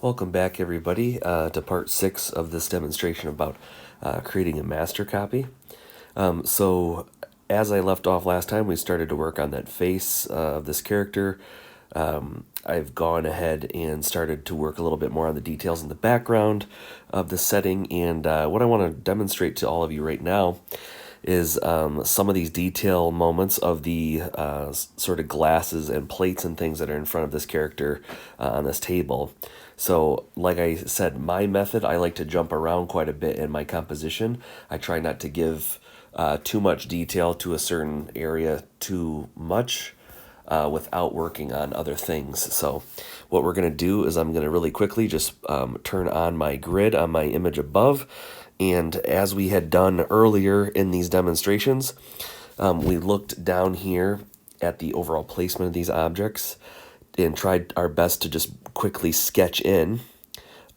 Welcome back, everybody, to part 6 of this demonstration about creating a master copy. So, as I left off last time, we started to work on that face of this character. I've gone ahead and started to work a little bit more on the details in the background of the setting, and what I want to demonstrate to all of you right now is some of these detail moments of the sort of glasses and plates and things that are in front of this character on this table. So, like I said, my method, I like to jump around quite a bit in my composition. I try not to give too much detail to a certain area too much without working on other things. So what we're going to do is I'm going to really quickly just turn on my grid on my image above. And as we had done earlier in these demonstrations, we looked down here at the overall placement of these objects and tried our best to just quickly sketch in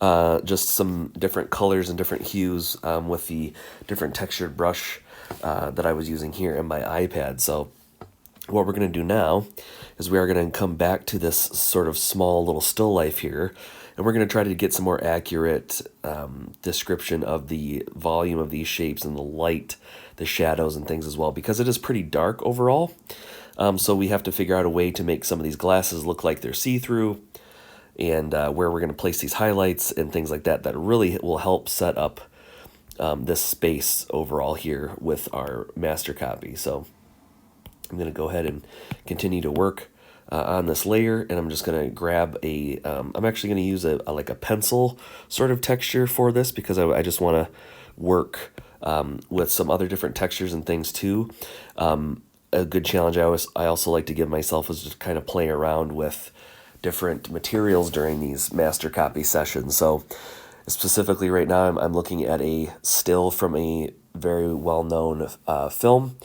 just some different colors and different hues with the different textured brush that I was using here in my iPad. So what we're going to do now is we are going to come back to this sort of small little still life here, and we're going to try to get some more accurate description of the volume of these shapes and the light, the shadows and things as well, because it is pretty dark overall. So we have to figure out a way to make some of these glasses look like they're see-through, and where we're going to place these highlights and things like that that really will help set up this space overall here with our master copy. So I'm going to go ahead and continue to work on this layer, and I'm just going to grab a, I'm actually going to use a like a pencil sort of texture for this, because I just want to work with some other different textures and things too. A good challenge I also like to give myself is just kind of play around with different materials during these master copy sessions. So specifically right now I'm looking at a still from a very well-known film.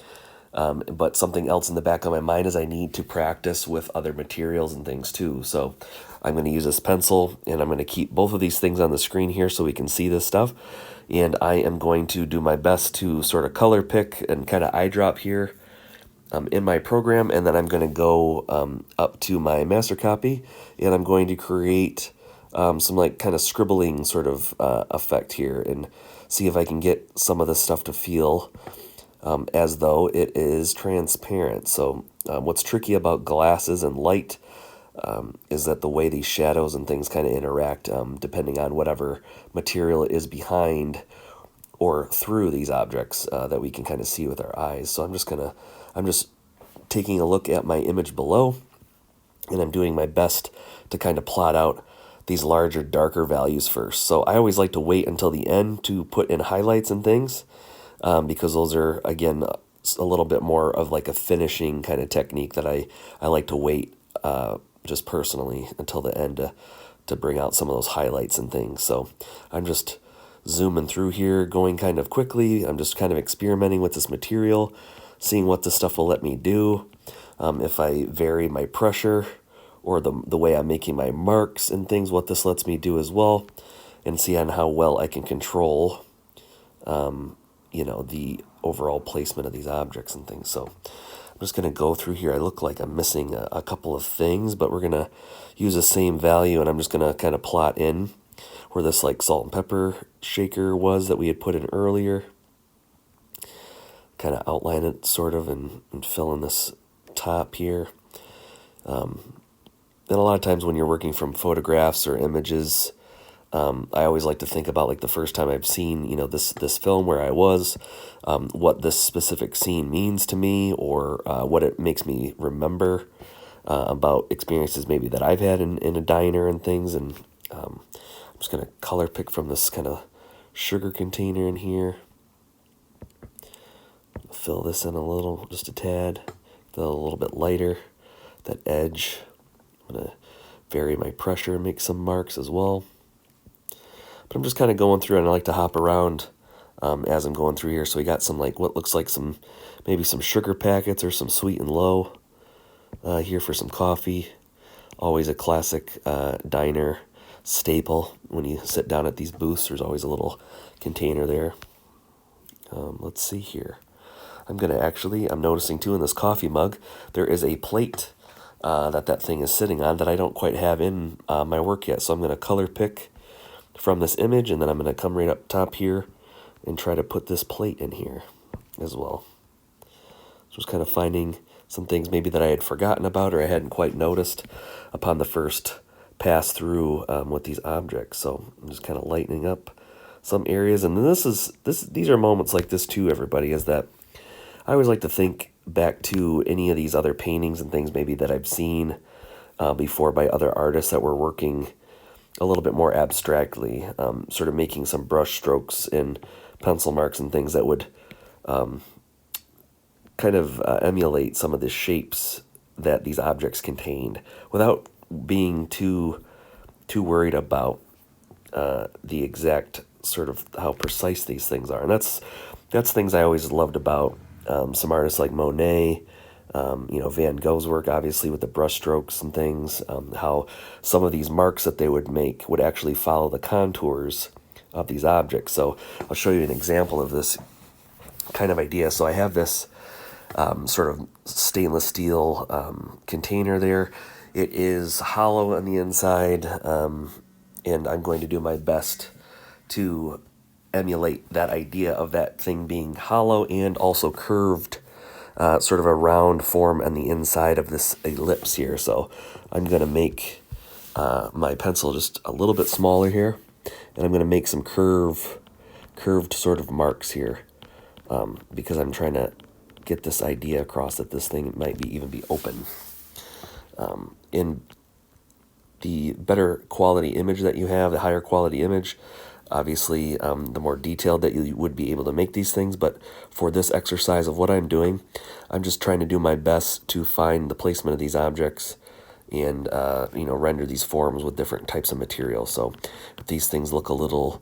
But something else in the back of my mind is I need to practice with other materials and things too. So I'm going to use this pencil, and I'm going to keep both of these things on the screen here so we can see this stuff. And I am going to do my best to sort of color pick and kind of eyedrop here in my program. And then I'm going to go up to my master copy, and I'm going to create some like kind of scribbling sort of effect here and see if I can get some of this stuff to feel as though it is transparent. So what's tricky about glasses and light is that the way these shadows and things kind of interact depending on whatever material is behind or through these objects that we can kind of see with our eyes. So I'm just taking a look at my image below, and I'm doing my best to kind of plot out these larger, darker values first. So I always like to wait until the end to put in highlights and things, because those are, again, a little bit more of like a finishing kind of technique that I like to wait just personally until the end to bring out some of those highlights and things. So I'm just zooming through here, going kind of quickly. I'm just kind of experimenting with this material, seeing what this stuff will let me do. If I vary my pressure or the way I'm making my marks and things, what this lets me do as well, and see on how well I can control the overall placement of these objects and things. So I'm just going to go through here. I look like I'm missing a couple of things, but we're going to use the same value, and I'm just going to kind of plot in where this like salt and pepper shaker was that we had put in earlier. Kind of outline it sort of and fill in this top here. And a lot of times when you're working from photographs or images, I always like to think about like the first time I've seen, this film where I was, what this specific scene means to me, or what it makes me remember about experiences maybe that I've had in a diner and things. And I'm just going to color pick from this kind of sugar container in here. Fill this in a little, just a tad, fill it a little bit lighter, that edge. I'm going to vary my pressure and make some marks as well. But I'm just kind of going through, and I like to hop around as I'm going through here. So we got some like what looks like maybe some sugar packets or some sweet and low here for some coffee. Always a classic diner staple. When you sit down at these booths, there's always a little container there. Let's see here. I'm noticing too in this coffee mug, there is a plate that thing is sitting on that I don't quite have in my work yet. So I'm going to color pick from this image, and then I'm going to come right up top here and try to put this plate in here as well. Just kind of finding some things maybe that I had forgotten about or I hadn't quite noticed upon the first pass through with these objects. So I'm just kind of lightening up some areas. And then these are moments like this too, everybody, is that I always like to think back to any of these other paintings and things maybe that I've seen before by other artists that were working a little bit more abstractly, sort of making some brush strokes and pencil marks and things that would kind of emulate some of the shapes that these objects contained without being too worried about the exact sort of how precise these things are. And that's things I always loved about some artists like Monet, Van Gogh's work, obviously, with the brush strokes and things, how some of these marks that they would make would actually follow the contours of these objects. So I'll show you an example of this kind of idea. So I have this sort of stainless steel container there. It is hollow on the inside, and I'm going to do my best to emulate that idea of that thing being hollow and also curved, sort of a round form on the inside of this ellipse here. So I'm going to make my pencil just a little bit smaller here, and I'm going to make some curved sort of marks here, because I'm trying to get this idea across that this thing might even be open. In the better quality image that you have, the higher quality image, obviously the more detailed that you would be able to make these things. But for this exercise of what I'm doing, I'm just trying to do my best to find the placement of these objects and render these forms with different types of material. So if these things look a little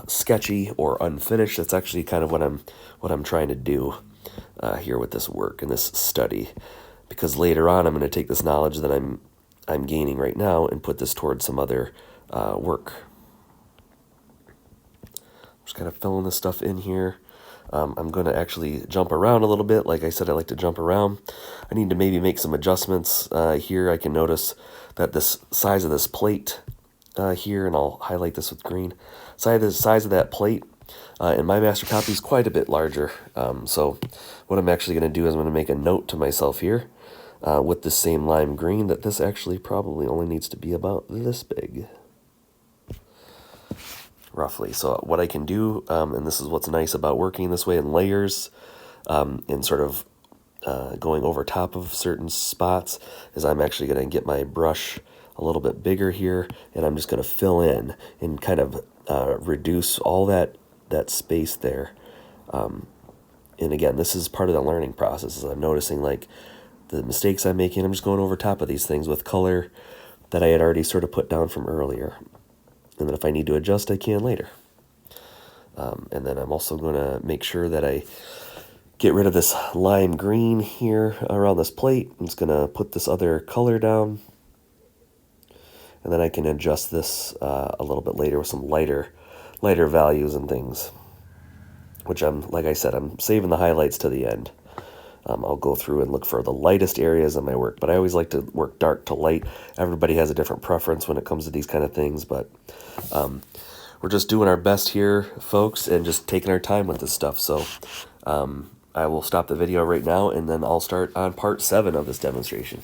sketchy or unfinished, that's actually kind of what I'm trying to do here with this work and this study, because later on I'm going to take this knowledge that I'm gaining right now and put this towards some other work. Just kind of filling this stuff in here. I'm going to actually jump around a little bit. Like I said, I like to jump around. I need to maybe make some adjustments here. I can notice that this size of this plate here, and I'll highlight this with green, size of that plate in my master copy is quite a bit larger. So what I'm actually going to do is I'm going to make a note to myself here with the same lime green that this actually probably only needs to be about this big, roughly. So what I can do, and this is what's nice about working this way in layers, and sort of going over top of certain spots, is I'm actually going to get my brush a little bit bigger here, and I'm just going to fill in and kind of reduce all that space there. And again, this is part of the learning process, is I'm noticing like the mistakes I'm making. I'm just going over top of these things with color that I had already sort of put down from earlier. And then if I need to adjust, I can later. And then I'm also going to make sure that I get rid of this lime green here around this plate. I'm just going to put this other color down. And then I can adjust this a little bit later with some lighter values and things, which like I said, I'm saving the highlights to the end. I'll go through and look for the lightest areas of my work, but I always like to work dark to light. Everybody has a different preference when it comes to these kind of things, but we're just doing our best here, folks, and just taking our time with this stuff. So I will stop the video right now, and then I'll start on part 7 of this demonstration.